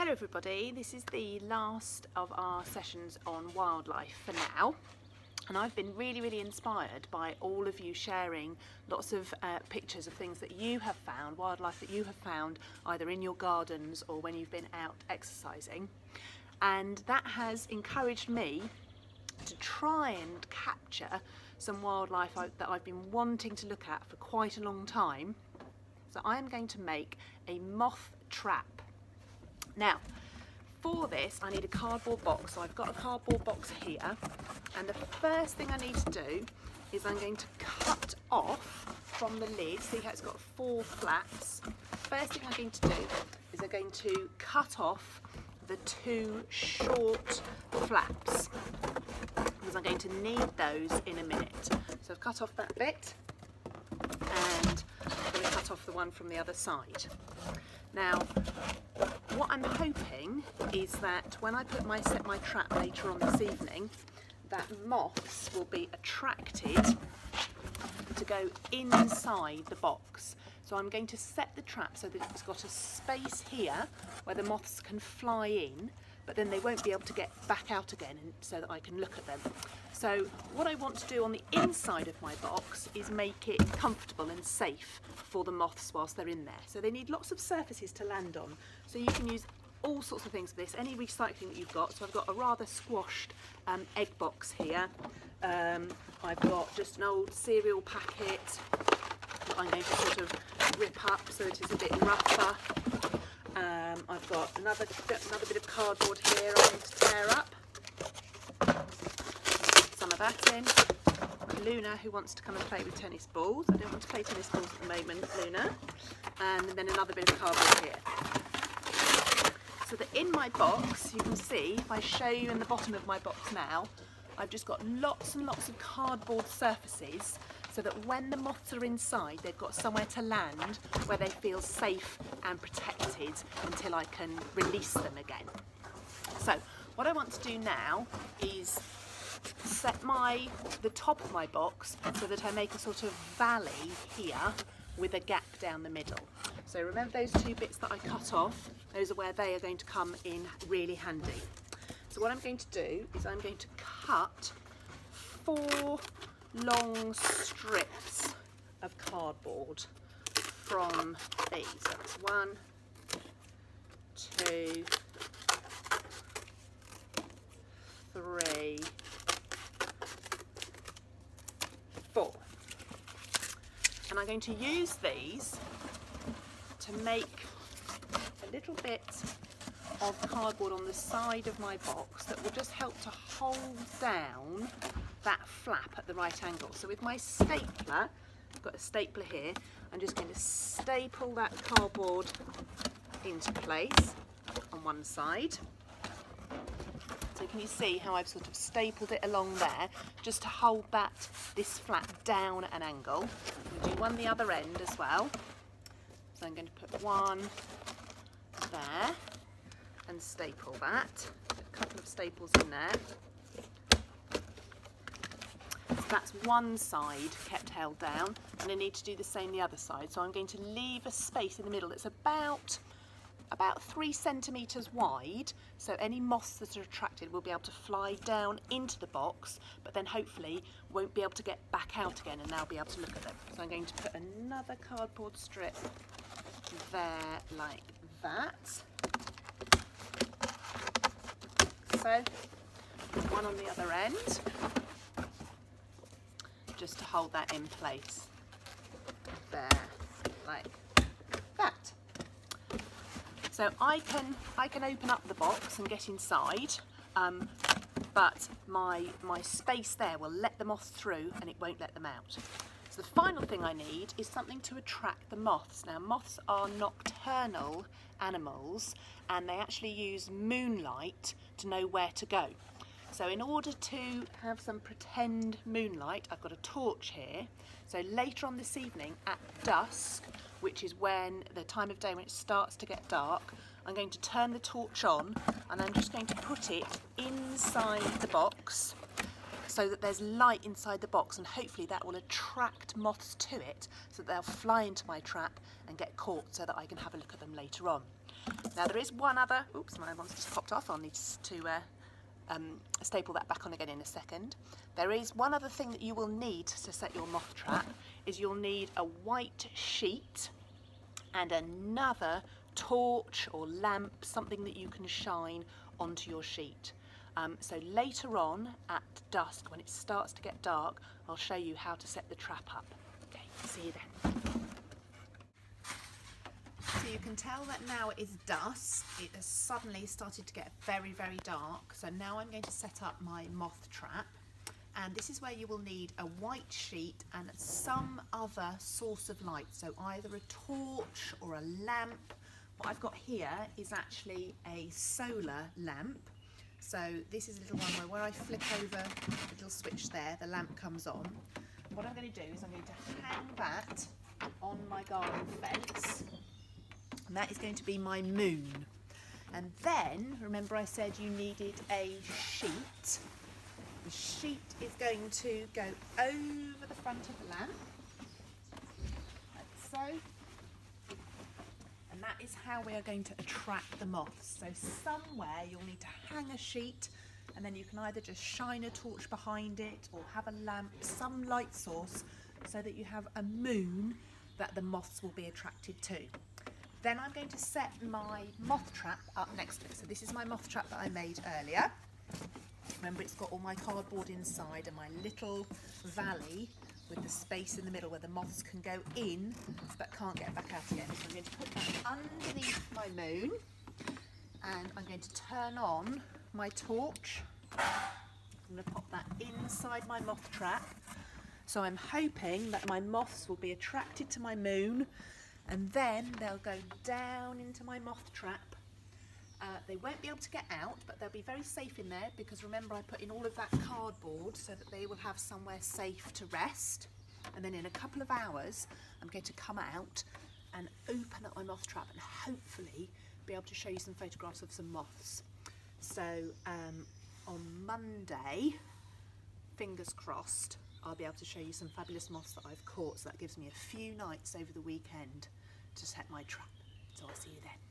Hello everybody, this is the last of our sessions on wildlife for now, and I've been really inspired by all of you sharing lots of pictures of things that you have found, wildlife that you have found either in your gardens or when you've been out exercising, and that has encouraged me to try and capture some wildlife that I've been wanting to look at for quite a long time. So I'm going to make a moth trap. Now, for this I need a cardboard box, so I've got a cardboard box here, and the first thing I need to do is I'm going to cut off from the lid. See how it's got 4 flaps? First thing I'm going to do is I'm going to cut off the 2 short flaps, because I'm going to need those in a minute. So I've cut off that bit, and I'm going to cut off the one from the other side. Now, what I'm hoping is that when I set my trap later on this evening, that moths will be attracted to go inside the box. So I'm going to set the trap so that it's got a space here where the moths can fly in, but then they won't be able to get back out again, so that I can look at them. So what I want to do on the inside of my box is make it comfortable and safe for the moths whilst they're in there. So they need lots of surfaces to land on. So you can use all sorts of things for this, any recycling that you've got. So I've got a rather squashed egg box here. I've got just an old cereal packet that I'm going to sort of rip up so it is a bit rougher. I've got another bit of cardboard here I need to tear up. Some of that in. Luna, who wants to come and play with tennis balls. I don't want to play tennis balls at the moment, Luna. And then another bit of cardboard here. So that in my box, you can see, if I show you in the bottom of my box now, I've just got lots and lots of cardboard surfaces, so that when the moths are inside, they've got somewhere to land where they feel safe and protected until I can release them again. So what I want to do now is set the top of my box so that I make a sort of valley here with a gap down the middle. So remember those 2 bits that I cut off? Those are where they are going to come in really handy. So what I'm going to do is I'm going to cut 4 long strips of cardboard from these. So that's 1, 2, 3, 4. And I'm going to use these to make a little bit of cardboard on the side of my box that will just help to hold down that flap at the right angle. So with my stapler, I've got a stapler here, I'm just going to staple that cardboard into place on one side. So can you see how I've sort of stapled it along there just to hold this flap down at an angle. We'll do one the other end as well. So I'm going to put one there and staple that. A couple of staples in there. So that's one side kept held down, and I need to do the same the other side. So I'm going to leave a space in the middle that's about 3 centimetres wide, so any moths that are attracted will be able to fly down into the box, but then hopefully won't be able to get back out again, and they'll be able to look at them. So I'm going to put another cardboard strip there like that. So one on the other end, just to hold that in place there like that. So I can open up the box and get inside, but my space there will let the moths through and it won't let them out. So the final thing I need is something to attract the moths. Now, moths are nocturnal animals, and they actually use moonlight to know where to go. So in order to have some pretend moonlight, I've got a torch here. So later on this evening at dusk, which is when the time of day when it starts to get dark, I'm going to turn the torch on, and I'm just going to put it inside the box so that there's light inside the box, and hopefully that will attract moths to it so that they'll fly into my trap and get caught so that I can have a look at them later on. Now there is one other, oops, my one's just popped off, I'll need to staple that back on again in a second. There is one other thing that you will need to set your moth trap, is you'll need a white sheet and another torch or lamp, something that you can shine onto your sheet. So later on at dusk, when it starts to get dark, I'll show you how to set the trap up. Okay, see you then. So you can tell that now it is dusk. It has suddenly started to get very, very dark. So now I'm going to set up my moth trap. And this is where you will need a white sheet and some other source of light. So either a torch or a lamp. What I've got here is actually a solar lamp. So this is a little one where I flick over the little switch there, the lamp comes on. What I'm going to do is I'm going to hang that on my garden fence. And that is going to be my moon. And then, remember I said you needed a sheet. The sheet is going to go over the front of the lamp, like so. And that is how we are going to attract the moths. So somewhere you'll need to hang a sheet, and then you can either just shine a torch behind it or have a lamp, some light source, so that you have a moon that the moths will be attracted to. Then I'm going to set my moth trap up next to it. So this is my moth trap that I made earlier. Remember, it's got all my cardboard inside and my little valley with the space in the middle where the moths can go in but can't get back out again. So I'm going to put that underneath my moon, and I'm going to turn on my torch. I'm going to pop that inside my moth trap. So I'm hoping that my moths will be attracted to my moon, and then they'll go down into my moth trap. They won't be able to get out, but they'll be very safe in there, because remember I put in all of that cardboard so that they will have somewhere safe to rest. And then in a couple of hours I'm going to come out and open up my moth trap and hopefully be able to show you some photographs of some moths. So on Monday, fingers crossed, I'll be able to show you some fabulous moths that I've caught. So that gives me a few nights over the weekend to set my trap. So I'll see you then.